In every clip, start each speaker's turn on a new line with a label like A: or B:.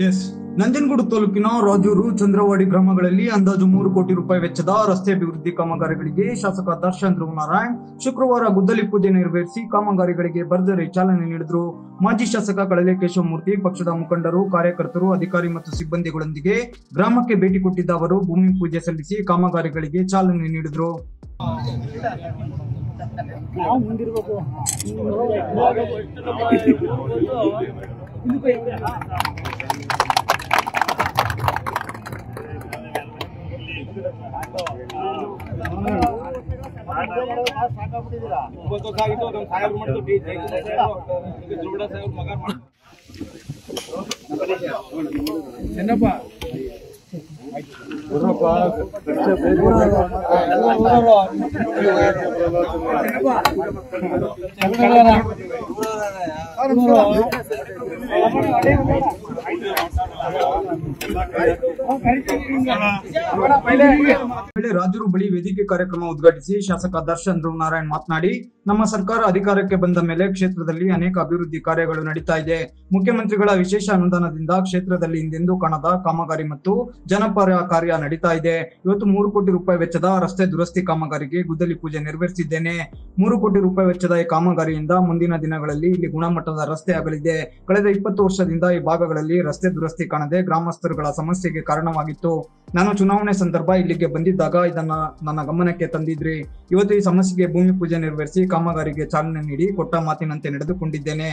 A: S Nanjangud ತಾಲೂಕಿನ ರಾಜೂರು ಚಂದ್ರವಾಡಿ ಗ್ರಾಮಗಳಲ್ಲಿ ಅಂದಾಜು 3 ಕೋಟಿ ರೂಪಾಯಿ ವೆಚ್ಚದ ರಸ್ತೆ ಅಭಿವೃದ್ಧಿ ಕಾಮಗಾರಿಗಳಿಗೆ ಶಾಸಕ ದರ್ಶನ್ ಧ್ರುವನಾರಾಯಣ್ ಶುಕ್ರವಾರ ಗುದ್ದಲಿ ಪೂಜೆ ನೆರವೇರಿಸಿ ಕಾಮಗಾರಿಗಳಿಗೆ ಭರ್ಜರಿ ಚಾಲನೆ ನೀಡಿದರು. ಮಾಜಿ ಶಾಸಕ ಕಳಲೆ ಕೇಶವಮೂರ್ತಿ, ಪಕ್ಷದ ಮುಖಂಡರು, ಕಾರ್ಯಕರ್ತರು, ಅಧಿಕಾರಿ ಮತ್ತು ಸಿಬ್ಬಂದಿಗಳೊಂದಿಗೆ ಗ್ರಾಮಕ್ಕೆ ಭೇಟಿ ಕೊಟ್ಟಿದ್ದ ಅವರು ಭೂಮಿ ಪೂಜೆ ಸಲ್ಲಿಸಿ ಕಾಮಗಾರಿಗಳಿಗೆ ಚಾಲನೆ ನೀಡಿದರು. ರಾಜೂರು ಬಳಿ ವೇದಿಕೆ ಕಾರ್ಯಕ್ರಮ ಉದ್ಘಾಟಿಸಿ ಶಾಸಕ ದರ್ಶನ್ ಧ್ರುವನಾರಾಯಣ್ ಮಾತನಾಡಿ, ನಮ್ಮ ಸರ್ಕಾರ ಅಧಿಕಾರಕ್ಕೆ ಬಂದ ಮೇಲೆ ಕ್ಷೇತ್ರದಲ್ಲಿ ಅನೇಕ ಅಭಿವೃದ್ಧಿ ಕಾರ್ಯಗಳು ನಡೀತಾ ಇದೆ. ಮುಖ್ಯಮಂತ್ರಿಗಳ ವಿಶೇಷ ಅನುದಾನದಿಂದ ಕ್ಷೇತ್ರದಲ್ಲಿ ಹಿಂದೆಂದೂ ಕಾಣದ ಕಾಮಗಾರಿ ಮತ್ತು ಜನಪರ ಕಾರ್ಯ ನಡೀತಾ ಇದೆ. ಇವತ್ತು 3 ಕೋಟಿ ರೂಪಾಯಿ ವೆಚ್ಚದ ರಸ್ತೆ ದುರಸ್ತಿ ಕಾಮಗಾರಿಗೆ ಗುದ್ದಲಿ ಪೂಜೆ ನೆರವೇರಿಸಿದ್ದೇನೆ. 3 ಕೋಟಿ ರೂಪಾಯಿ ವೆಚ್ಚದ ಈ ಕಾಮಗಾರಿಯಿಂದ ಮುಂದಿನ ದಿನಗಳಲ್ಲಿ ಇಲ್ಲಿ ಗುಣಮಟ್ಟದ ರಸ್ತೆ ಆಗಲಿದೆ. ಕಳೆದ 20 ವರ್ಷದಿಂದ ಈ ಭಾಗಗಳಲ್ಲಿ ರಸ್ತೆ ದುರಸ್ತಿ ಕಾಣದೆ ಗ್ರಾಮಸ್ಥರುಗಳ ಸಮಸ್ಯೆಗೆ ಕಾರಣವಾಗಿತ್ತು. ನಾನು ಚುನಾವಣೆ ಸಂದರ್ಭ ಇಲ್ಲಿಗೆ ಬಂದಿದ್ದಾಗ ಇದನ್ನ ನನ್ನ ಗಮನಕ್ಕೆ ತಂದಿದ್ರಿ. ಇವತ್ತು ಈ ಸಮಸ್ಯೆಗೆ ಭೂಮಿ ಪೂಜೆ ನೆರವೇರಿಸಿ ಕಾಮಗಾರಿಗೆ ಚಾಲನೆ ನೀಡಿ ಕೊಟ್ಟ ಮಾತಿನಂತೆ ನಡೆದುಕೊಂಡಿದ್ದೇನೆ.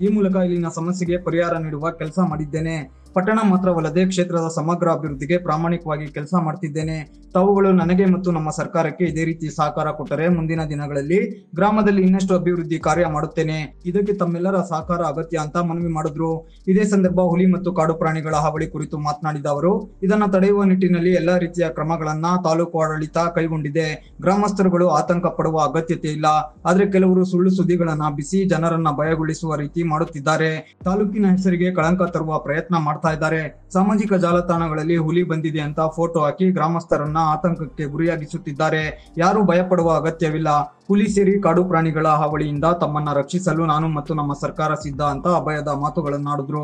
A: ಈ ಮೂಲಕ ಇಲ್ಲಿನ ಸಮಸ್ಯೆಗೆ ಪರಿಹಾರ ನೀಡುವ ಕೆಲಸ ಮಾಡಿದ್ದೇನೆ. ಪಟ್ಟಣ ಮಾತ್ರವಲ್ಲದೆ ಕ್ಷೇತ್ರದ ಸಮಗ್ರ ಅಭಿವೃದ್ಧಿಗೆ ಪ್ರಾಮಾಣಿಕವಾಗಿ ಕೆಲಸ ಮಾಡ್ತಿದ್ದೇನೆ. ತಾವುಗಳು ನನಗೆ ಮತ್ತು ನಮ್ಮ ಸರ್ಕಾರಕ್ಕೆ ಇದೇ ರೀತಿ ಸಹಕಾರ ಕೊಟ್ಟರೆ ಮುಂದಿನ ದಿನಗಳಲ್ಲಿ ಗ್ರಾಮದಲ್ಲಿ ಇನ್ನಷ್ಟು ಅಭಿವೃದ್ಧಿ ಕಾರ್ಯ ಮಾಡುತ್ತೇನೆ. ಇದಕ್ಕೆ ತಮ್ಮೆಲ್ಲರ ಸಹಕಾರ ಅಗತ್ಯ ಅಂತ ಮನವಿ ಮಾಡಿದ್ರು. ಇದೇ ಸಂದರ್ಭ ಹುಲಿ ಮತ್ತು ಕಾಡು ಪ್ರಾಣಿಗಳ ಹಾವಳಿ ಕುರಿತು ಮಾತನಾಡಿದ ಅವರು, ಇದನ್ನು ತಡೆಯುವ ನಿಟ್ಟಿನಲ್ಲಿ ಎಲ್ಲಾ ರೀತಿಯ ಕ್ರಮಗಳನ್ನ ತಾಲೂಕು ಆಡಳಿತ ಕೈಗೊಂಡಿದೆ. ಗ್ರಾಮಸ್ಥರುಗಳು ಆತಂಕ ಪಡುವ ಅಗತ್ಯತೆ ಇಲ್ಲ. ಆದ್ರೆ ಕೆಲವರು ಸುಳ್ಳು ಸುದ್ದಿಗಳನ್ನ ಹಬ್ಬಿಸಿ ಜನರನ್ನ ಭಯಗೊಳಿಸುವ ರೀತಿ ಮಾಡುತ್ತಿದ್ದಾರೆ. ತಾಲೂಕಿನ ಹೆಸರಿಗೆ ಕಳಂಕ ತರುವ ಪ್ರಯತ್ನ ಮಾಡ್ತಾ ಇದ್ದಾರೆ. ಸಾಮಾಜಿಕ ಜಾಲತಾಣಗಳಲ್ಲಿ ಹುಲಿ ಬಂದಿದೆ ಅಂತ ಫೋಟೋ ಹಾಕಿ ಗ್ರಾಮಸ್ಥರನ್ನ ಆತಂಕಕ್ಕೆ ಗುರಿಯಾಗಿಸುತ್ತಿದ್ದಾರೆ. ಯಾರು ಭಯಪಡುವ ಅಗತ್ಯವಿಲ್ಲ. ಹುಲಿ ಸೇರಿ ಕಾಡು ಪ್ರಾಣಿಗಳ ಹಾವಳಿಯಿಂದ ತಮ್ಮನ್ನ ರಕ್ಷಿಸಲು ನಾನು ಮತ್ತು ನಮ್ಮ ಸರ್ಕಾರ ಸಿದ್ಧ ಅಂತ ಅಭಯದ ಮಾತುಗಳನ್ನಾಡಿದ್ರು.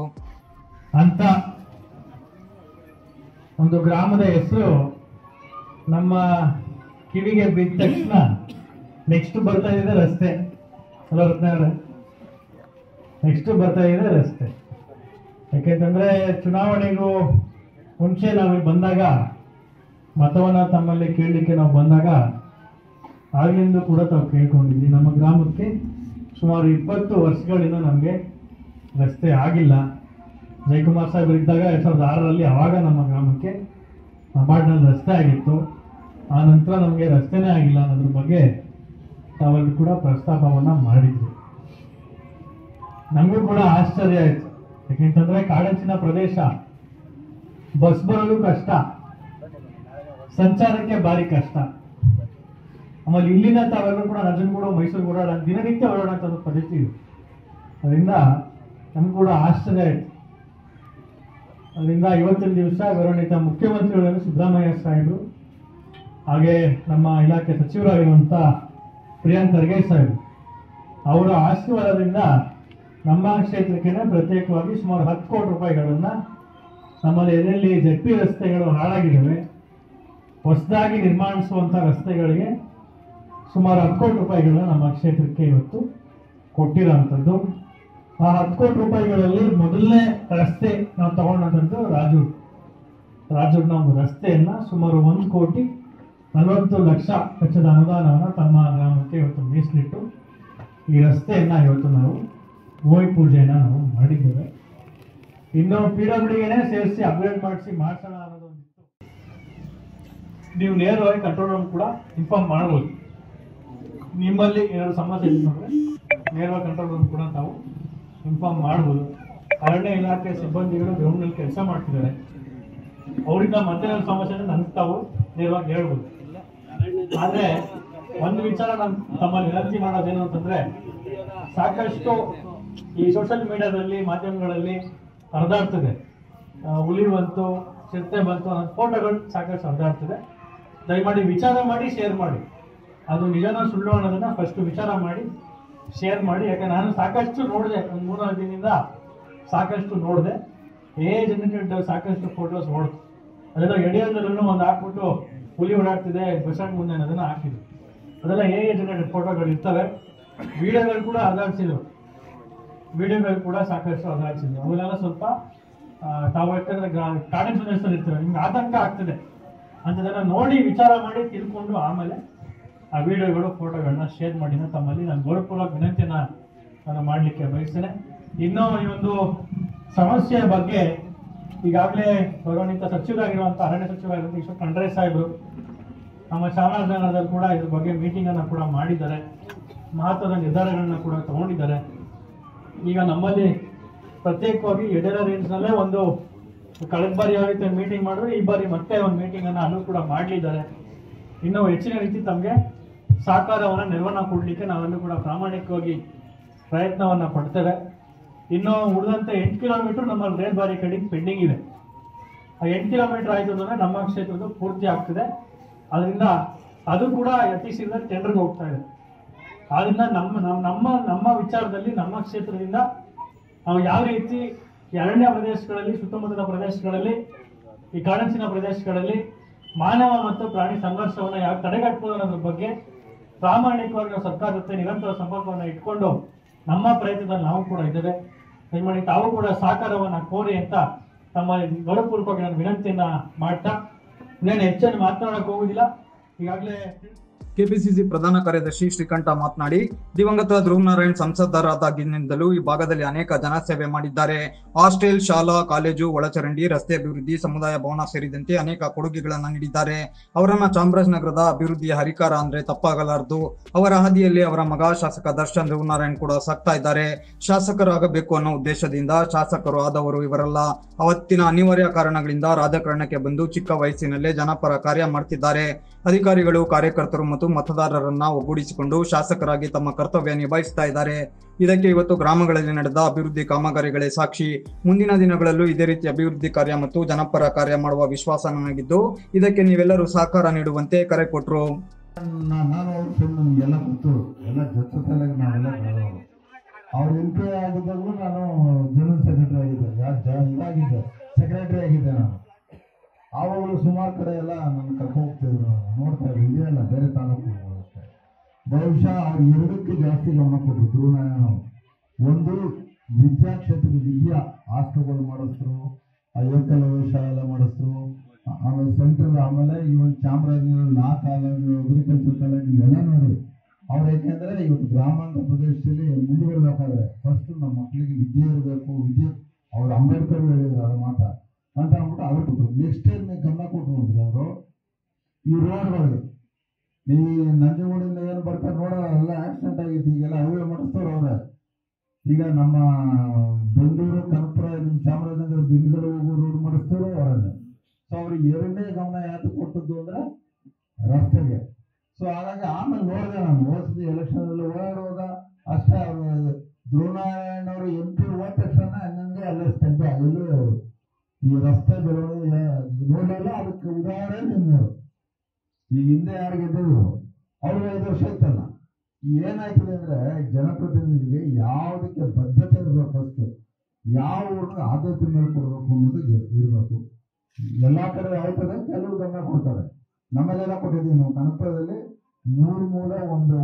B: ಅಂತ ಒಂದು ಗ್ರಾಮದ ಹೆಸರು ನಮ್ಮ ಕಿವಿಗೆ ಬಿದ್ದ ತಕ್ಷಣ ನೆಕ್ಸ್ಟ್ ಬರ್ತಾ ಇದೆ ರಸ್ತೆ. ನೆಕ್ಸ್ಟ್ ಬರ್ತಾ ಇದೆ ರಸ್ತೆ. ಯಾಕೆಂತಂದ್ರೆ ಚುನಾವಣೆಗೂ ಮುಂಚೆ ನಾವು ಬಂದಾಗ ಮತವನ್ನ ತಮ್ಮಲ್ಲಿ ಕೇಳಲಿಕ್ಕೆ ನಾವು ಬಂದಾಗ ಆಗ್ಲಿಂದ ಕೂಡ ತಾವು ಕೇಳ್ಕೊಂಡಿದ್ವಿ. ನಮ್ಮ ಗ್ರಾಮಕ್ಕೆ ಸುಮಾರು 20 ವರ್ಷಗಳಿಂದ ನಮಗೆ ರಸ್ತೆ ಆಗಿಲ್ಲ. ಜಯಕುಮಾರ್ ಸಾಹೇಬರು ಇದ್ದಾಗ 2006ರಲ್ಲಿ ಅವಾಗ ನಮ್ಮ ಗ್ರಾಮಕ್ಕೆ ನಬಾರ್ಡ್ನಲ್ಲಿ ರಸ್ತೆ ಆಗಿತ್ತು. ಆ ನಂತರ ನಮಗೆ ರಸ್ತೆನೇ ಆಗಿಲ್ಲ ಅನ್ನೋದ್ರ ಬಗ್ಗೆ ತಾವಲ್ಲಿ ಕೂಡ ಪ್ರಸ್ತಾಪವನ್ನ ಮಾಡಿದ್ವಿ. ನಮಗೂ ಕೂಡ ಆಶ್ಚರ್ಯ ಆಯ್ತು. ಯಾಕೆಂತಂದ್ರೆ ಕಾಡಂಚಿನ ಪ್ರದೇಶ, ಬಸ್ ಬರಲು ಕಷ್ಟ, ಸಂಚಾರಕ್ಕೆ ಭಾರಿ ಕಷ್ಟ. ಆಮೇಲೆ ಇಲ್ಲಿಂದ ತಾವೆಲ್ಲರೂ ಕೂಡ ನಂಜನಗೂಡು, ಮೈಸೂರು ಓಡಾಡ ದಿನನಿತ್ಯ ಓಡಾಡೋಂಥ ಪದ್ಧತಿ ಇದೆ. ಅದರಿಂದ ನಮ್ಗೆ ಕೂಡ ಆಶ್ಚರ್ಯ ಆಯ್ತು. ಅದರಿಂದ ಇವತ್ತಿನ ದಿವಸ ಗೌರವಾನ್ವಿತ ಮುಖ್ಯಮಂತ್ರಿಗಳನ್ನು ಸಿದ್ದರಾಮಯ್ಯ ಸಾಹೇಬರು, ಹಾಗೆ ನಮ್ಮ ಇಲಾಖೆ ಸಚಿವರಾಗಿರುವಂಥ ಪ್ರಿಯಾಂಕ್ ಖರ್ಗೆ ಸಾಹೇಬರು ಅವರ ಆಶೀರ್ವಾದದಿಂದ ನಮ್ಮ ಕ್ಷೇತ್ರಕ್ಕೆ ಪ್ರತ್ಯೇಕವಾಗಿ ಸುಮಾರು 10 ಕೋಟಿ ರೂಪಾಯಿಗಳನ್ನ ನಮ್ಮಲ್ಲಿ ಎಲ್ಲೆಲ್ಲಿ ZP ರಸ್ತೆಗಳು ಹಾಳಾಗಿದ್ದಾವೆ, ಹೊಸದಾಗಿ ನಿರ್ಮಾಣಿಸುವಂಥ ರಸ್ತೆಗಳಿಗೆ ಸುಮಾರು 10 ಕೋಟಿ ರೂಪಾಯಿಗಳನ್ನ ನಮ್ಮ ಕ್ಷೇತ್ರಕ್ಕೆ ಇವತ್ತು ಕೊಟ್ಟಿರೋಂಥದ್ದು. ಆ 10 ಕೋಟಿ ರೂಪಾಯಿಗಳಲ್ಲಿ ಮೊದಲನೇ ರಸ್ತೆ ನಾವು ತಗೊಂಡಂಥದ್ದು ರಾಜೂರಿನ ಒಂದು ರಸ್ತೆಯನ್ನ ಸುಮಾರು 1,40,00,000 ವೆಚ್ಚದ ಅನುದಾನವನ್ನು ತಮ್ಮ ಗ್ರಾಮಕ್ಕೆ ಇವತ್ತು ಮೀಸಲಿಟ್ಟು ಈ ರಸ್ತೆಯನ್ನ ಇವತ್ತು ನಾವು ಭೂಮಿ ಪೂಜೆಯನ್ನ ನಾವು ಮಾಡಿದ್ದೇವೆ. ಇನ್ನು PWDಗೆ ಸೇರಿಸಿ ಅಪ್ಗ್ರೇಡ್ ಮಾಡಿಸೋಣ ಅನ್ನೋದೊಂದಿತ್ತು. ನೀವು ನೇರವಾಗಿ ಕಂಟ್ರೋಲ್ ರೂಮ್ ಕೂಡ ಇನ್ಫಾರ್ಮ್ ಮಾಡಬಹುದು. ನಿಮ್ಮಲ್ಲಿ ಏನಾದ್ರು ಸಮಸ್ಯೆ ಇದೆ ನೋಡ್ರೆ ನೇರವಾಗಿ ಕಂಟ್ರೋಲ್ ರೂಮ್ ಕೂಡ ತಾವು ಇನ್ಫಾರ್ಮ್ ಮಾಡಬಹುದು. ಅರಣ್ಯ ಇಲಾಖೆ ಸಿಬ್ಬಂದಿಗಳು ಗ್ರೌಂಡ್ನಲ್ಲಿ ಕೆಲಸ ಮಾಡ್ತಿದ್ದಾರೆ. ಅವರಿಂದ ಮತ್ತೆ ಸಮಸ್ಯೆ ನನ್ಗೆ ತಾವು ನೇರವಾಗಿ ಹೇಳ್ಬೋದು. ಆದ್ರೆ ಒಂದು ವಿಚಾರ ನಾನು ತಮ್ಮಲ್ಲಿ ವಿನಂತಿ ಮಾಡೋದೇನು ಅಂತಂದ್ರೆ, ಸಾಕಷ್ಟು ಈ ಸೋಷಿಯಲ್ ಮೀಡಿಯಾದಲ್ಲಿ, ಮಾಧ್ಯಮಗಳಲ್ಲಿ ಹರಿದಾಡ್ತದೆ, ಹುಲಿ ಬಂತು, ಚಿರತೆ ಬಂತು ಅನ್ನೋ ಫೋಟೋಗಳು ಸಾಕಷ್ಟು ಹರಿದಾಡ್ತದೆ. ದಯಮಾಡಿ ವಿಚಾರ ಮಾಡಿ ಶೇರ್ ಮಾಡಿ. ಅದು ನಿಜನೋ ಸುಳ್ಳು ಅನ್ನೋದನ್ನ ಫಸ್ಟ್ ವಿಚಾರ ಮಾಡಿ ಶೇರ್ ಮಾಡಿ. ಯಾಕೆ ನಾನು ಸಾಕಷ್ಟು ನೋಡಿದೆ, ಒಂದು 3-4 ದಿನದಿಂದ ಸಾಕಷ್ಟು ನೋಡಿದೆ. ಜನರೇಟೆಡ್ ಸಾಕಷ್ಟು ಫೋಟೋಸ್ ಓಡ್ತು. ಅದೆಲ್ಲ ಯಡಿಯೂರಲ್ಲೂ ಒಂದು ಹಾಕ್ಬಿಟ್ಟು ಹುಲಿ ಓಡಾಡ್ತಿದೆ ಬಸ್ ಸ್ಟ್ಯಾಂಡ್ ಮುಂದೆ ಅನ್ನೋದನ್ನ ಹಾಕಿದ್ರು. ಅದೆಲ್ಲ ಜನರೇಟೆಡ್ ಫೋಟೋಗಳು ಇರ್ತವೆ. ವಿಡಿಯೋಗಳು ಕೂಡ ಅದಾಡ್ಸಿದ್ರು, ಸಾಕಷ್ಟು ಅದಾಡ್ಸಿದ್ರು. ಅವೆಲ್ಲ ಸ್ವಲ್ಪ ತಾವು ಯಾಕಂದ್ರೆ ಕಾಡಿನ ಪ್ರದೇಶದಲ್ಲಿ ಇರ್ತವೆ, ನಿಮ್ಗೆ ಆತಂಕ ಆಗ್ತದೆ ಅಂತದನ್ನ ನೋಡಿ ವಿಚಾರ ಮಾಡಿ ತಿಳ್ಕೊಂಡು ಆಮೇಲೆ ಆ ವಿಡಿಯೋಗಳು ಫೋಟೋಗಳನ್ನ ಶೇರ್ ಮಾಡಿ ತಮ್ಮಲ್ಲಿ ನಾನು ಗೌರವಪೂರ್ವಕ ವಿನಂತಿಯನ್ನ ನಾನು ಮಾಡಲಿಕ್ಕೆ ಬಯಸ್ತೇನೆ. ಇನ್ನೂ ಈ ಒಂದು ಸಮಸ್ಯೆಯ ಬಗ್ಗೆ ಈಗಾಗಲೇ ಗೌರವಾನ್ವಿತ ಸಚಿವರಾಗಿರುವಂಥ ಅರಣ್ಯ ಸಚಿವರಾಗಿರುವಂಥ ಈಶ್ವರ್ ಖಂಡ್ರೆ ಸಾಹೇಬರು ನಮ್ಮ ಚಾಮರಾಜನಗರದಲ್ಲಿ ಕೂಡ ಇದ್ರ ಬಗ್ಗೆ ಮೀಟಿಂಗ್ ಅನ್ನ ಕೂಡ ಮಾಡಿದ್ದಾರೆ, ಮಹತ್ವದ ನಿರ್ಧಾರಗಳನ್ನ ಕೂಡ ತಗೊಂಡಿದ್ದಾರೆ. ಈಗ ನಮ್ಮಲ್ಲಿ ಪ್ರತ್ಯೇಕವಾಗಿ ಯಡೇರ ರೇಂಜ್ನಲ್ಲೇ ಒಂದು ಕಳೆದ ಬಾರಿ ಯಾವ ರೀತಿ ಮೀಟಿಂಗ್ ಮಾಡಿದ್ರು, ಈ ಬಾರಿ ಮತ್ತೆ ಒಂದು ಮೀಟಿಂಗ್ ಅನ್ನ ಅಲ್ಲೂ ಕೂಡ ಮಾಡಲಿದ್ದಾರೆ. ಇನ್ನೂ ಹೆಚ್ಚಿನ ರೀತಿ ತಮಗೆ ಸಹಕಾರವನ್ನ ನೆರವನ್ನ ಕೊಡಲಿಕ್ಕೆ ನಾವೆಲ್ಲೂ ಕೂಡ ಪ್ರಾಮಾಣಿಕವಾಗಿ ಪ್ರಯತ್ನವನ್ನ ಪಡ್ತೇವೆ. ಇನ್ನು ಉಳಿದಂತೆ 8 ಕಿಲೋಮೀಟರ್ ನಮ್ಮಲ್ಲಿ ರೇಲ್ ಬ್ಯಾರಿಕೇಡಿಂಗ್ ಪೆಂಡಿಂಗ್ ಇದೆ. ಆ 8 ಕಿಲೋಮೀಟರ್ ಆಯ್ತು ಅಂದ್ರೆ ನಮ್ಮ ಕ್ಷೇತ್ರದ ಪೂರ್ತಿ ಆಗ್ತದೆ. ಅದರಿಂದ ಅದು ಕೂಡ ಅತಿ ಶೀಘ್ರ ಟೆಂಡರ್ಗೆ ಹೋಗ್ತಾ ಇದೆ. ಆದ್ರಿಂದ ನಮ್ಮ ವಿಚಾರದಲ್ಲಿ ನಮ್ಮ ಕ್ಷೇತ್ರದಿಂದ ನಾವು ಯಾವ ರೀತಿ ಅರಣ್ಯ ಪ್ರದೇಶಗಳಲ್ಲಿ, ಸುತ್ತಮುತ್ತಲ ಪ್ರದೇಶಗಳಲ್ಲಿ, ಈ ಕಾಡಂಚಿನ ಪ್ರದೇಶಗಳಲ್ಲಿ ಮಾನವ ಮತ್ತು ಪ್ರಾಣಿ ಸಂಘರ್ಷವನ್ನು ಯಾವ ತಡೆಗಟ್ಟಬಹುದು ಅನ್ನೋದ್ರ ಬಗ್ಗೆ ಪ್ರಾಮಾಣಿಕವಾಗಿ ನಾವು ಸರ್ಕಾರ ಜೊತೆ ನಿರಂತರ ಸಂಪರ್ಕವನ್ನು ಇಟ್ಕೊಂಡು ನಮ್ಮ ಪ್ರಯತ್ನದಲ್ಲಿ ನಾವು ಕೂಡ ಇದ್ದೇವೆ. ದಯಮಾಡಿ ತಾವು ಕೂಡ ಸಹಕಾರವನ್ನ ಕೋರಿ ಅಂತ ತಮ್ಮ ಗೌರವಪೂರ್ವಕವಾಗಿ ನಾನು ವಿನಂತಿಯನ್ನ ಮಾಡ್ತಾ ಇನ್ನೇನು ಹೆಚ್ಚನ್ನು ಮಾತನಾಡಕ್ಕೆ ಹೋಗುದಿಲ್ಲ. ಈಗಾಗಲೇ
A: ಕೆಪಿಸಿಸಿ ಪ್ರಧಾನ ಕಾರ್ಯದರ್ಶಿ ಶ್ರೀಕಂಠ ಮಾತನಾಡಿ, ದಿವಂಗತ ಧ್ರುವನಾರಾಯಣ್ ಸಂಸದರಾದಾಗಿನಿಂದಲೂ ಈ ಭಾಗದಲ್ಲಿ ಅನೇಕ ಜನಸೇವೆ ಮಾಡಿದ್ದಾರೆ. ಹಾಸ್ಟೆಲ್, ಶಾಲಾ, ಕಾಲೇಜು, ಒಳಚರಂಡಿ, ರಸ್ತೆ ಅಭಿವೃದ್ಧಿ, ಸಮುದಾಯ ಭವನ ಸೇರಿದಂತೆ ಅನೇಕ ಕೊಡುಗೆಗಳನ್ನು ನೀಡಿದ್ದಾರೆ. ಅವರನ್ನ ಚಾಮರಾಜನಗರದ ಅಭಿವೃದ್ಧಿಯ ಹರಿಕಾರ ಅಂದ್ರೆ ತಪ್ಪಾಗಲಾರದು. ಅವರ ಹಾದಿಯಲ್ಲಿ ಅವರ ಮಗ ಶಾಸಕ ದರ್ಶನ್ ಧ್ರುವನಾರಾಯಣ್ ಕೂಡ ಸಾಕ್ತಾ ಇದ್ದಾರೆ. ಶಾಸಕರಾಗಬೇಕು ಅನ್ನೋ ಉದ್ದೇಶದಿಂದ ಶಾಸಕರು ಆದವರು ಇವರಲ್ಲ. ಅವತ್ತಿನ ಅನಿವಾರ್ಯ ಕಾರಣಗಳಿಂದ ರಾಜಕಾರಣಕ್ಕೆ ಬಂದು ಚಿಕ್ಕ ವಯಸ್ಸಿನಲ್ಲೇ ಜನಪರ ಕಾರ್ಯ ಮಾಡ್ತಿದ್ದಾರೆ. ಅಧಿಕಾರಿಗಳು, ಕಾರ್ಯಕರ್ತರು ಮತ್ತು ಮತದಾರರನ್ನ ಒಗ್ಗೂಡಿಸಿಕೊಂಡು ಶಾಸಕರಾಗಿ ತಮ್ಮ ಕರ್ತವ್ಯ ನಿಭಾಯಿಸ್ತಾ ಇದ್ದಾರೆ. ಇದಕ್ಕೆ ಇವತ್ತು ಗ್ರಾಮಗಳಲ್ಲಿ ನಡೆದ ಅಭಿವೃದ್ಧಿ ಕಾಮಗಾರಿಗಳೇ ಸಾಕ್ಷಿ. ಮುಂದಿನ ದಿನಗಳಲ್ಲೂ ಇದೇ ರೀತಿ ಅಭಿವೃದ್ಧಿ ಕಾರ್ಯ ಮತ್ತು ಜನಪರ ಕಾರ್ಯ ಮಾಡುವ ವಿಶ್ವಾಸ ನನಗಿದ್ದು, ಇದಕ್ಕೆ ನೀವೆಲ್ಲರೂ ಸಹಕಾರ ನೀಡುವಂತೆ ಕರೆ ಕೊಟ್ಟರು.
C: ನಾನು ನಮಗೆಲ್ಲ ಗೊತ್ತು, ಎಲ್ಲ ಜೊತೆಲಾಗಿ ನಾವೆಲ್ಲ ಬೆಳೆದವರು. ಅವ್ರು MP ಆಗಿದ್ದಾಗಲೂ ನಾನು ಜನರಲ್ ಸೆಕ್ರೆಟರಿ ಆಗಿದ್ದೆ, ಇದಾಗಿದ್ದೆ, ಸೆಕ್ರೆಟರಿ ಆಗಿದ್ದೆ ನಾನು. ಆವಾಗಲೂ ಸುಮಾರು ಕಡೆ ಎಲ್ಲ ನನ್ನ ಕರ್ಕೊಂಡು ಹೋಗ್ತಿದ್ರು, ನೋಡ್ತಾ ಇದ್ರು. ಇದೇ ಅಲ್ಲ, ಬೇರೆ ತಾಲೂಕು ಅಷ್ಟೇ. ಬಹುಶಃ ಅವ್ರು ಎರಡಕ್ಕೆ ಜಾಸ್ತಿ ಗಮನ ಕೊಟ್ಟರು ಧ್ರುವನಾರಾಯಣ. ಒಂದು ವಿದ್ಯಾಕ್ಷೇತ್ರದ ವಿದ್ಯಾ ಹಾಸ್ಟೆಲ್ಗಳು ಮಾಡಿದ್ರು, ಏಕಲವ್ಯ ಶಾಲೆ ಮಾಡಿದ್ರು, ಆಮೇಲೆ ಸೆಂಟ್ರಲ್, ಆಮೇಲೆ even Chamarajanagar law college, agriculture college ಎಲ್ಲ ನೋಡಿ ಅವ್ರು. ಯಾಕೆಂದ್ರೆ ಇವತ್ತು ಗ್ರಾಮಾಂತರ ಪ್ರದೇಶದಲ್ಲಿ ಮುಂದುವರಬೇಕಾದ್ರೆ ಫಸ್ಟ್ ನಮ್ಮ ಮಕ್ಕಳಿಗೆ ವಿದ್ಯೆ ಇರಬೇಕು. ವಿದ್ಯೆ ಅವ್ರು ಅಂಬೇಡ್ಕರ್ ಹೇಳಿದ್ರು ಅದ ಮಾತ ಅಂತ ಅಂದ್ಬಿಟ್ಟು ಅವ್ರು ಕೊಟ್ಟರು. ನೆಕ್ಸ್ಟ್ ಟೈಮ್ ಗಮನ ಕೊಟ್ಟರು ಅಂದ್ರೆ ಅವರು ಈ ರೋಡ್ಗಳಿಗೆ, ಈ ನಂಜನಗೂಡಿಂದ ಏನು ಬರ್ತಾರೆ ನೋಡೋ ಎಲ್ಲ ಆಕ್ಸಿಡೆಂಟ್ ಆಗಿತ್ತು, ಈಗೆಲ್ಲ ಹೈವೇ ಮಾಡಿಸ್ತಾರೆ ಅವ್ರೆ. ಈಗ ನಮ್ಮ ಬೆಂಗಳೂರು, ಕನಕಪುರ, ನಿಮ್ಮ ಚಾಮರಾಜನಗರ, ದಿನಗಳು ಹೋಗೋ ರೋಡ್ ಮಾಡಿಸ್ತಾರೋ ಅವರನ್ನೇ. ಸೊ ಅವ್ರಿಗೆ ಎರಡನೇ ಗಮನ ಯಾಕೆ ಕೊಟ್ಟದ್ದು ಅಂದ್ರೆ ರಸ್ತೆಗೆ. ಸೊ ಹಾಗಾಗಿ ಆಮೇಲೆ ನೋಡಿದೆ ನಾನು ಹೋದ ಎಲೆಕ್ಷನ್ ಅಲ್ಲಿ ಓಡಾಡುವಾಗ ಅಷ್ಟೇ. ಅವರು ಧ್ರುವನಾರಾಯಣ್ ಅವರು MP ಹೋದ ತಕ್ಷಣ ಹಂಗಂಗೆ ಅಲ್ಲೇ ಸ್ತಬ್ಧ. ಎಲ್ಲೂ ಈ ರಸ್ತೆ ಬೆಳವಣಿಗೆ ನೋಡಲಿಲ್ಲ. ಅದಕ್ಕೆ ಉದಾಹರಣೆ ನಿಮ್ಮವರು ಈ ಹಿಂದೆ ಯಾರು ಗೆದ್ದಿದ್ರು ಅವ್ರು 5 ವರ್ಷ ಇತ್ತಲ್ಲ. ಏನಾಯ್ತದೆ ಅಂದ್ರೆ ಜನಪ್ರತಿನಿಧಿಗೆ ಯಾವುದಕ್ಕೆ ಬದ್ಧತೆ ಇರಬೇಕು, ಫಸ್ಟ್ ಯಾವ ಊರಿಗೆ ಆದ್ಯತೆ ಮೇಲೆ ಕೊಡಬೇಕು ಅನ್ನೋದು ಇರಬೇಕು. ಎಲ್ಲಾ ಕಡೆ ಆಯ್ತದೆ, ಕೆಲವರು ಗಮನ ಕೊಡ್ತಾರೆ. ನಮ್ಮಲ್ಲೆಲ್ಲ ಕೊಟ್ಟಿದ್ದೀವಿ ನಾವು. ಕನಕಪುರದಲ್ಲಿ 3 ಮೂಲ ಒಂದು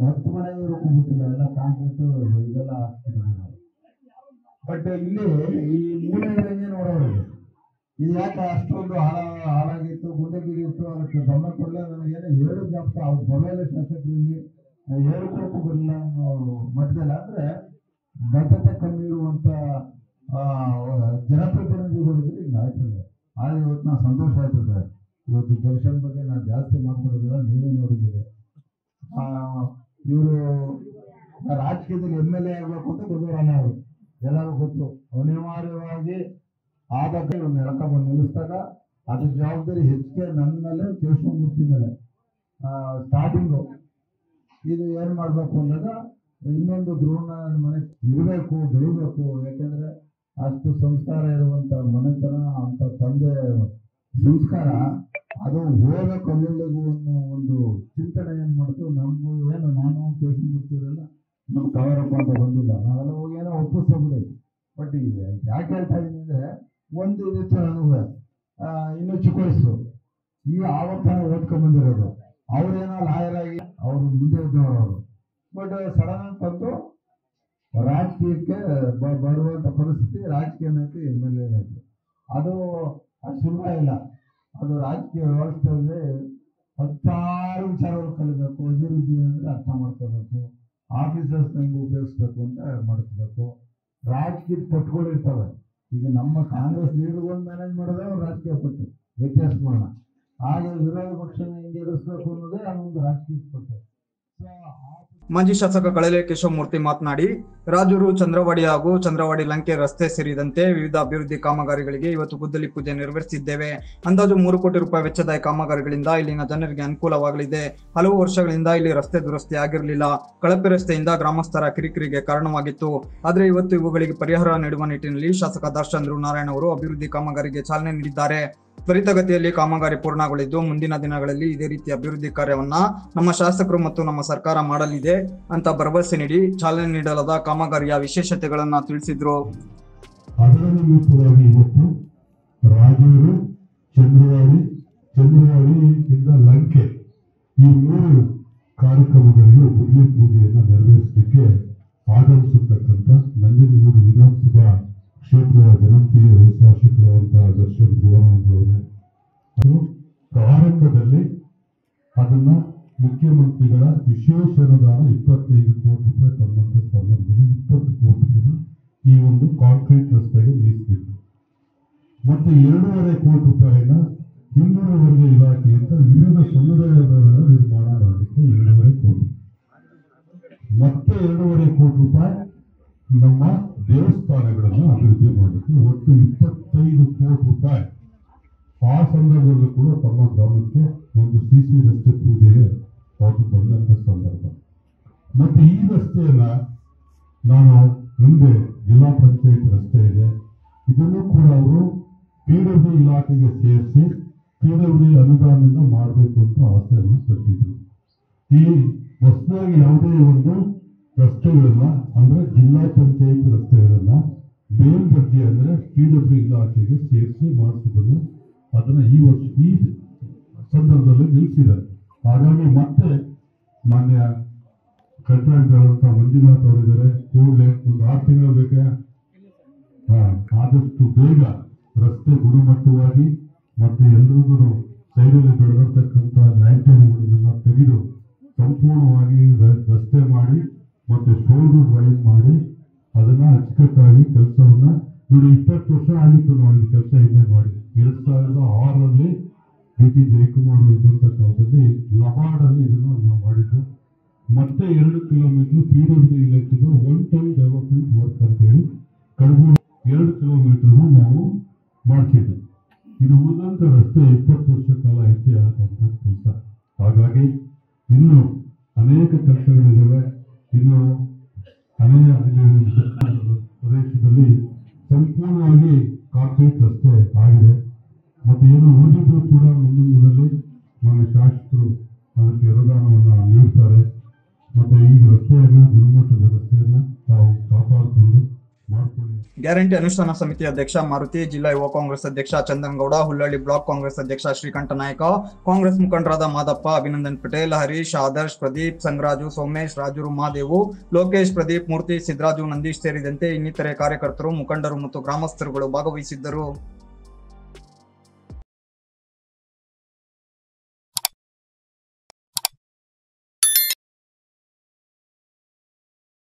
C: 10 ಮನೆ ಹೋಗ್ಬಿಟ್ಟಿಲ್ಲ, ಎಲ್ಲ ಕಾಂಕ್ರೀಟ್ ಇದೆಲ್ಲ ಹಾಕ್ತಿದ್ದೀವಿ ನಾವು. ಬಟ್ ಇಲ್ಲಿ ಈ ಮೂಲೆಗಳಿಗೆ ನೋಡೋರಿಗೆ ಇದು ಯಾಕೆ ಅಷ್ಟೊಂದು ಹಾಳಾಗಿತ್ತು, ಗುಂಡೆಗಿರಿ ಇತ್ತು, ಅದಕ್ಕೆ ಗಮನ ಕೊಡಲೇ. ನನಗೇನೋ 7 ಜಾಸ್ತಿ ಅವ್ರು ಬರಲಿಲ್ಲ ಶಾಸಕರಲ್ಲಿ, 7 ಕೋಟಿ ಬರಲಿಲ್ಲ ಮಟ್ಟದಲ್ಲಿ. ಅಂದ್ರೆ ಬದ್ಧತೆ ಕಮ್ಮಿ ಇರುವಂತ ಜನಪ್ರತಿನಿಧಿಗಳಿದ್ರೆ ಹಿಂಗೆ ಆಯ್ತದೆ. ಆದ್ರೆ ಇವತ್ತು ನಾವು ಸಂತೋಷ ಆಯ್ತದೆ. ಇವತ್ತು ದರ್ಶನ್ ಬಗ್ಗೆ ನಾನು ಜಾಸ್ತಿ ಮಾತಾಡೋದಿಲ್ಲ, ನೀವೇ ನೋಡಿದ್ದೀರಿ. ಇವರು ರಾಜಕೀಯದಲ್ಲಿ MLA ಆಗಬೇಕು ಅಂತ ದೊಡ್ಡವರಲ್ಲ ಅವರು, ಎಲ್ಲರೂ ಗೊತ್ತು. ಅನಿವಾರ್ಯವಾಗಿ ಆದಾಗ ಇವ್ರನ್ನ ಎಳ್ಕೊಂಡ್ಬಂದು ನಿಲ್ಲಿಸಿದಾಗ ಅದ್ರ ಜವಾಬ್ದಾರಿ ಹೆಚ್ಚಿಗೆ ನನ್ನ ಮೇಲೆ, ಕೇಶವಮೂರ್ತಿ ಮೇಲೆ. ಸ್ಟಾರ್ಟಿಂಗು ಇದು ಏನು ಮಾಡಬೇಕು ಅಂದಾಗ ಇನ್ನೊಂದು ಧ್ರುವನಾರಾಯಣ ಮನೆ ಇರಬೇಕು, ಬೆಳಿಬೇಕು. ಯಾಕೆಂದ್ರೆ ಅಷ್ಟು ಸಂಸ್ಕಾರ ಇರುವಂತ ಮನೆತನ, ಅಂತ ತಂದೆ ಸಂಸ್ಕಾರ ಅದು ಹೋಗಬೇಕು ಅಲ್ಲಿಗೂ ಅನ್ನೋ ಒಂದು ಚಿಂತನೆ ಏನ್ ಮಾಡ್ತು ನಮಗೂ. ಏನು ನಾನು ಕೇಶವಮೂರ್ತಿ ಅವರೆಲ್ಲ ನಮ್ಗೆ ಕವರಪ್ಪ ಅಂತ ಬಂದಿಲ್ಲ, ನಾವೆಲ್ಲ ಹೋಗಿ ಏನೋ ಒಪ್ಪಿಸ್ಬಿಡಿ. ಬಟ್ ಯಾಕೆ ಹೇಳ್ತಾ ಇದೀನಿ ಅಂದ್ರೆ ಒಂದು ಇದಿತ್ತು ನನಗೆ ಇನ್ನೂ ಚಿಕ್ಕ ವಯಸ್ಸು ಈ ಆವತ್ತಾನ ಓದ್ಕೊಂಡ್ ಬಂದಿರೋದು ಅವ್ರೇನೋ ಲಾಯರ್ ಆಗಿ ಅವ್ರು ಮುಂದೆ ಇದ್ದವರು ಅವರು ಬಟ್ ಸಡನ್ ಆಗಿ ಬಂದು ರಾಜಕೀಯಕ್ಕೆ ಬರುವಂತ ಪರಿಸ್ಥಿತಿ ರಾಜಕೀಯ ನಾಯಕ MLA ಆಯ್ತು. ಅದು ಸುಲಭ ಇಲ್ಲ. ಅದು ರಾಜಕೀಯ ವ್ಯವಸ್ಥೆಯಲ್ಲಿ 10 ವಿಚಾರಗಳು ಕಲಿಬೇಕು. ಅಭಿವೃದ್ಧಿ ಅಂದ್ರೆ ಅರ್ಥ ಮಾಡ್ಕೋಬೇಕು, ಆಫೀಸರ್ಸ್ ನಂಗೆ ಉಪಯೋಗಿಸ್ಬೇಕು ಅಂತ ಮಾಡ್ಕೋಬೇಕು. ರಾಜಕೀಯದ ಪಟ್ಟುಗಳಿರ್ತವೆ. ಈಗ ನಮ್ಮ ಕಾಂಗ್ರೆಸ್ ಲೀಡರ್ಗಳು ಮ್ಯಾನೇಜ್ ಮಾಡೋದೇ ಅವ್ರು ರಾಜಕೀಯ ಪಟ್ಟು ವ್ಯತ್ಯಾಸಗಳನ್ನ, ಹಾಗೆ ವಿರೋಧ ಪಕ್ಷನ ಹಿಂಗೆ ಎದುರಿಸ್ಬೇಕು ಅನ್ನೋದೇ ಅದೊಂದು ರಾಜಕೀಯ ಪಟ್ಟು.
A: ಮಾಜಿ ಶಾಸಕ ಕಳಲೆ ಕೇಶವಮೂರ್ತಿ ಮಾತನಾಡಿ, ರಾಜೂರು ಚಂದ್ರವಾಡಿ ಹಾಗೂ ಚಂದ್ರವಾಡಿ ಲಂಕೆ ರಸ್ತೆ ಸೇರಿದಂತೆ ವಿವಿಧ ಅಭಿವೃದ್ಧಿ ಕಾಮಗಾರಿಗಳಿಗೆ ಇವತ್ತು ಗುದ್ದಲಿ ಪೂಜೆ ನೆರವೇರಿಸಿದ್ದೇವೆ. ಅಂದಾಜು 3 ಕೋಟಿ ರೂಪಾಯಿ ವೆಚ್ಚದ ಕಾಮಗಾರಿಗಳಿಂದ ಇಲ್ಲಿನ ಜನರಿಗೆ ಅನುಕೂಲವಾಗಲಿದೆ. ಹಲವು ವರ್ಷಗಳಿಂದ ಇಲ್ಲಿ ರಸ್ತೆ ದುರಸ್ತಿ ಆಗಿರಲಿಲ್ಲ. ಕಳಪೆ ರಸ್ತೆಯಿಂದ ಗ್ರಾಮಸ್ಥರ ಕಿರಿಕಿರಿಗೆ ಕಾರಣವಾಗಿತ್ತು. ಆದರೆ ಇವತ್ತು ಇವುಗಳಿಗೆ ಪರಿಹಾರ ನೀಡುವ ನಿಟ್ಟಿನಲ್ಲಿ ಶಾಸಕ ದರ್ಶನ್ ಧ್ರುವನಾರಾಯಣ್ ಅವರು ಅಭಿವೃದ್ಧಿ ಕಾಮಗಾರಿಗೆ ಚಾಲನೆ ನೀಡಿದ್ದಾರೆ. ತ್ವರಿತಗತಿಯಲ್ಲಿ ಕಾಮಗಾರಿ ಪೂರ್ಣಗೊಳಿದ್ದು ಮುಂದಿನ ದಿನಗಳಲ್ಲಿ ಇದೇ ರೀತಿ ಅಭಿವೃದ್ಧಿ ಕಾರ್ಯವನ್ನ ನಮ್ಮ ಶಾಸಕರು ಮತ್ತು ನಮ್ಮ ಸರ್ಕಾರ ಮಾಡಲಿದೆ ಅಂತ ಭರವಸೆ ನೀಡಿ ಚಾಲನೆ ನೀಡಲಾದ ಕಾಮಗಾರಿಯ ವಿಶೇಷತೆಗಳನ್ನ ತಿಳಿಸಿದ್ರು.
D: ಅದರ ನಿಮಿತ್ತವಾಗಿ ಇವತ್ತು ರಾಜೂರು, ಚಂದ್ರವಾಡಿಯಿಂದ ಲಂಕೆ ಈ 3 ಕಾರ್ಯಕ್ರಮಗಳಿಗೆ ಗುದ್ದಲಿ ಪೂಜೆಯನ್ನು ನೆರವೇರಿಸಲಿಕ್ಕೆ ಆಗಮಿಸತಕ್ಕಂಥ ನಂಜನಗೂಡು ವಿಧಾನಸಭಾ ಕ್ಷೇತ್ರದ ಜನಪ್ರಿಯ ಶಾಸಕರಾದಂತಹ ದರ್ಶನ್ ಧ್ರುವನಾರಾಯಣ್ ಅವರು ಪ್ರಾರಂಭದಲ್ಲಿ ಅದನ್ನ ಮುಖ್ಯಮಂತ್ರಿಗಳ ವಿಶೇಷ ಅನುದಾನ 25 ಕೋಟಿ ರೂಪಾಯಿ ತಂದಂತ ಸಂದರ್ಭದಲ್ಲಿ 20 ಕೋಟಿಯನ್ನು ಈ ಒಂದು ಕಾಂಕ್ರೀಟ್ ರಸ್ತೆಗೆ ಮೀಸಲಿಟ್ಟು, ಮತ್ತೆ 2.5 ಕೋಟಿ ರೂಪಾಯಿನ ಹಿಂದುಳಿದ ವರ್ಗ ಇಲಾಖೆಯಿಂದ ವಿವಿಧ ಸಮುದಾಯಗಳ ನಿರ್ಮಾಣ ಮಾಡಲಿಕ್ಕೆ 2.5 ಕೋಟಿ, ಮತ್ತೆ 2.5 ಕೋಟಿ ರೂಪಾಯಿ ನಮ್ಮ ದೇವಸ್ಥಾನಗಳನ್ನು ಅಭಿವೃದ್ಧಿ ಮಾಡಲಿಕ್ಕೆ ಒಟ್ಟು 25 ಕೋಟಿ ರೂಪಾಯಿ. ಆ ಸಂದರ್ಭದಲ್ಲೂ ಕೂಡ ತಮ್ಮ ಗ್ರಾಮಕ್ಕೆ ಒಂದು CC ರಸ್ತೆ ಪೂಜೆಗೆ ಅವರು ಬಂದಂತ ಸಂದರ್ಭ. ಮತ್ತೆ ಈ ರಸ್ತೆಯನ್ನ ನಾನು ಮುಂದೆ ಜಿಲ್ಲಾ ಪಂಚಾಯತ್ ರಸ್ತೆ ಇದೆ, ಇದನ್ನು ಕೂಡ ಅವರು PWD ಇಲಾಖೆಗೆ ಸೇರಿಸಿ PWD ಅನುದಾನದಿಂದ ಮಾಡಬೇಕು ಅಂತ ಆಸೆಯನ್ನು ಪಟ್ಟಿದ್ರು. ಈ ಹೊಸದಾಗಿ ಯಾವುದೇ ಒಂದು ರಸ್ತೆಗಳನ್ನ ಅಂದ್ರೆ ಜಿಲ್ಲಾ ಪಂಚಾಯತ್ ರಸ್ತೆಗಳನ್ನ ಮೇಲ್ದರ್ಜೆ ಅಂದ್ರೆ PWD ಇಲಾಖೆಗೆ ಸೇರಿಸಿ ಮಾಡಿಸೋದನ್ನ ಅದನ್ನ ಈ ವರ್ಷ ಈ ಸಂದರ್ಭದಲ್ಲಿ ನಿಲ್ಲಿಸಿದ್ದಾರೆ. ಹಾಗಾಗಿ ಮತ್ತೆ ಮಾನ್ಯ ಕಂಟ್ರಾಕ್ಟರ್ ಮಂಜುನಾಥ್ ಅವರಿದ್ದಾರೆ, ಕೂಡಲೇ ಒಂದು 6 ತಿಂಗಳು ಬೇಕಾ ಆದಷ್ಟು ಬೇಗ ರಸ್ತೆ ಗುಣಮಟ್ಟವಾಗಿ ಮತ್ತೆ ಎಲ್ರಿಗೂ ಸೈಡಲ್ಲಿ ಬೆಳೆದಿರ್ತಕ್ಕಂಥ ಲ್ಯಾಂಟರ್ನ್ಗಳನ್ನೆಲ್ಲ ತೆಗೆದು ಸಂಪೂರ್ಣವಾಗಿ ರಸ್ತೆ ಮಾಡಿ ಮತ್ತೆ ಶೋಲ್ಡರ್ ಡ್ರೈವ್ ಮಾಡಿ ಅದನ್ನ ಅಚ್ಚುಕಟ್ಟಾಗಿ ಕೆಲಸವನ್ನ ನೋಡಿ 20 ವರ್ಷ ಆಗಿತ್ತು ನಾವು ಈ ಕೆಲಸ ಹಿಂದೆ ಮಾಡಿ. 2006ರಲ್ಲಿ DT ಜಯಕುಮಾರ್ ಇದ್ದಂತ ಕಾಲದಲ್ಲಿ ಲಬಾಡಲ್ಲಿ ಇದನ್ನ ನಾವು ಮಾಡಿದ್ದು. ಮತ್ತೆ 2 kilometre PWD ಇಲಾಖೆದು 1 time development work ಅಂತ ಹೇಳಿ ಕಡಬೂರು 2 ಕಿಲೋಮೀಟರ್ ನಾವು ಮಾಡಿಸಿದ್ವಿ. ಇದು ಉಳಿದಂತ ರಸ್ತೆ 20 ವರ್ಷ ಕಾಲ ಐತಿ ಆದಂತ ಕೆಲಸ. ಹಾಗಾಗಿ ಇನ್ನು ಅನೇಕ ಕೆಲಸಗಳಿದ್ದಾವೆ. ಇನ್ನು ಅನೇಕ ಪ್ರದೇಶದಲ್ಲಿ ಸಂಪೂರ್ಣವಾಗಿ ಕಾಂಕ್ರೀಟ್ ರಸ್ತೆ ಆಗಿದೆ. ಮತ್ತೆ ಏನು ಉಳಿದಿದ್ರು ಕೂಡ ಮುಂದಿನ ದಿನದಲ್ಲಿ ನಮ್ಮ ಶಾಸಕರು ಅದಕ್ಕೆ ಅನುದಾನವನ್ನು ನೀಡ್ತಾರೆ. ಮತ್ತೆ ಈ ರಸ್ತೆಯನ್ನ ಗುಣಮಟ್ಟದ ರಸ್ತೆಯನ್ನ ತಾವು ಕಾಪಾಡಿಕೊಂಡು ಮಾಡಿಕೊಳ್ಳಿ.
A: ಗ್ಯಾರಂಟಿ ಅನುಷ್ಠಾನ ಸಮಿತಿ ಅಧ್ಯಕ್ಷ ಮಾರುತಿ, ಜಿಲ್ಲಾ ಯುವ ಕಾಂಗ್ರೆಸ್ ಅಧ್ಯಕ್ಷ ಚಂದನಗೌಡ, ಹುಲ್ಲಳ್ಳಿ ಬ್ಲಾಕ್ ಕಾಂಗ್ರೆಸ್ ಅಧ್ಯಕ್ಷ ಶ್ರೀಕಂಠ ನಾಯಕ, ಕಾಂಗ್ರೆಸ್ ಮುಖಂಡರಾದ ಮಾದಪ್ಪ, ಅಭಿನಂದನ್ ಪಟೇಲ್, ಹರೀಶ್, ಆದರ್ಶ್, ಪ್ರದೀಪ್, ಸಂಗರಾಜು, ಸೋಮೇಶ್, ರಾಜೂರು ಮಹಾದೇವು, ಲೋಕೇಶ್, ಪ್ರದೀಪ್, ಮೂರ್ತಿ, ಸಿದ್ದರಾಜು, ನಂದೀಶ್ ಸೇರಿದಂತೆ ಇನ್ನಿತರೆ ಕಾರ್ಯಕರ್ತರು, ಮುಖಂಡರು ಮತ್ತು ಗ್ರಾಮಸ್ಥರುಗಳು ಭಾಗವಹಿಸಿದ್ದರು.